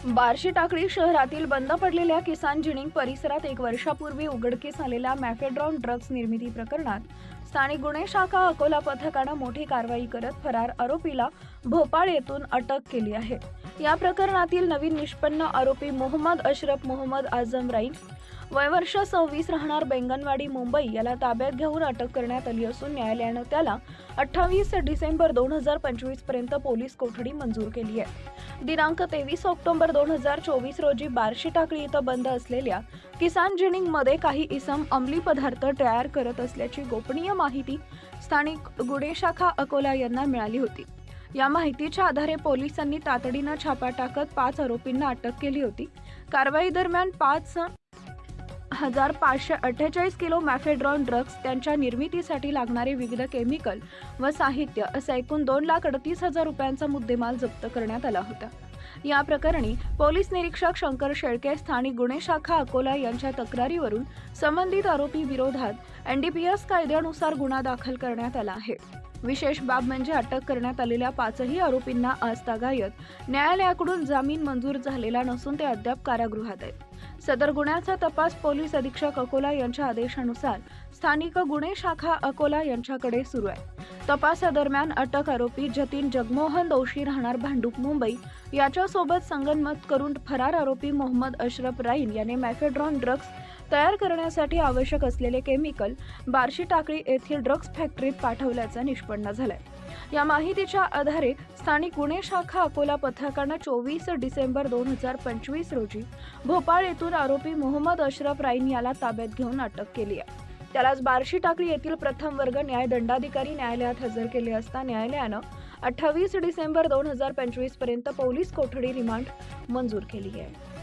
बार्शी टाकळी शहरातील बंद पडलेल्या किसान जिनिंग परिसरात 1 वर्षापूर्वी उघडकीस आलेल्या मॅफेड्रॉन ड्रग्ज निर्मिती प्रकरणात स्थानिक गुन्हे शाखा अकोला पथकानं मोठी कारवाई करत फरार आरोपीला भोपाळ येथून अटक केली आहे। या प्रकरणातील नवीन निष्पन्न आरोपी मोहम्मद अशरफ मोहम्मद आझम राईन वय वर्ष 26 राहणार बेंगनवाडी मुंबई याला ताब्यात घेऊन अटक करण्यात आली असून न्यायालयानं त्याला 28 डिसेंबर 2025 पर्यंत पोलीस कोठडी मंजूर केली आहे। दिनांक 23 ऑक्टोबर 2024 रोजी बार्शी टाकळी इथं बंद असलेल्या किसान जिनिंग मध्ये काही इसम अंमली पदार्थ तयार करत असल्याची गोपनीय माहिती स्थानिक गुन्हे शाखा अकोला यांना मिळाली होती। या माहितीच्या आधारे पोलिसांनी तातडीनं छापा टाकत 5 आरोपींना अटक केली होती। कारवाई दरम्यान 5,548 किलो मॅफेड्रॉन ड्रग्ज, त्यांच्या निर्मितीसाठी लागणारे विविध केमिकल व साहित्य असा एकूण 2,38,000 रुपयांचा मुद्देमाल जप्त करण्यात आला होता। या प्रकरणी पोलीस निरीक्षक शंकर शेळके, स्थानिक गुन्हे शाखा अकोला यांच्या तक्रारीवरून संबंधित आरोपी विरोधात NDPS कायद्यानुसार गुन्हा दाखल करण्यात आला आहे। विशेष बाब म्हणजे अटक करण्यात आलेल्या 5ही आरोपींना आजतागायत न्यायालयाकडून जामीन मंजूर झालेला नसून ते अद्याप कारागृहात आहेत। सदर गुन्ह्याचा तपास पोलीस अधीक्षक अकोला यांच्या आदेशानुसार स्थानिक गुन्हे शाखा अकोला यांच्याकडे सुरू आहे। तपासादरम्यान अटक आरोपी जतीन जगमोहन दोषी राहणार भांडूप मुंबई याच्यासोबत संगनमत करून फरार आरोपी मोहम्मद अशरफ राईन याने मॅफेड्रॉन ड्रग्ज तयार करण्यासाठी आवश्यक असलेले केमिकल बार्शी टाकळी येथील ड्रग्ज फॅक्टरीत पाठवल्याचं निष्पन्न झालंय। या माहितीच्या आधारे स्थानिक गुन्हे शाखा अकोला पथकानं 24 डिसेंबर 2025 रोजी भोपाळ येथून आरोपी मोहम्मद अशरफ राईन याला ताब्यात घेऊन अटक केली आहे। त्यालाच बार्शी टाकळी येथील प्रथम वर्ग न्याय दंडाधिकारी न्यायालयात हजर केले असता न्यायालयानं 28 डिसेंबर 2025 पर्यंत पोलीस कोठडी रिमांड मंजूर केली आहे।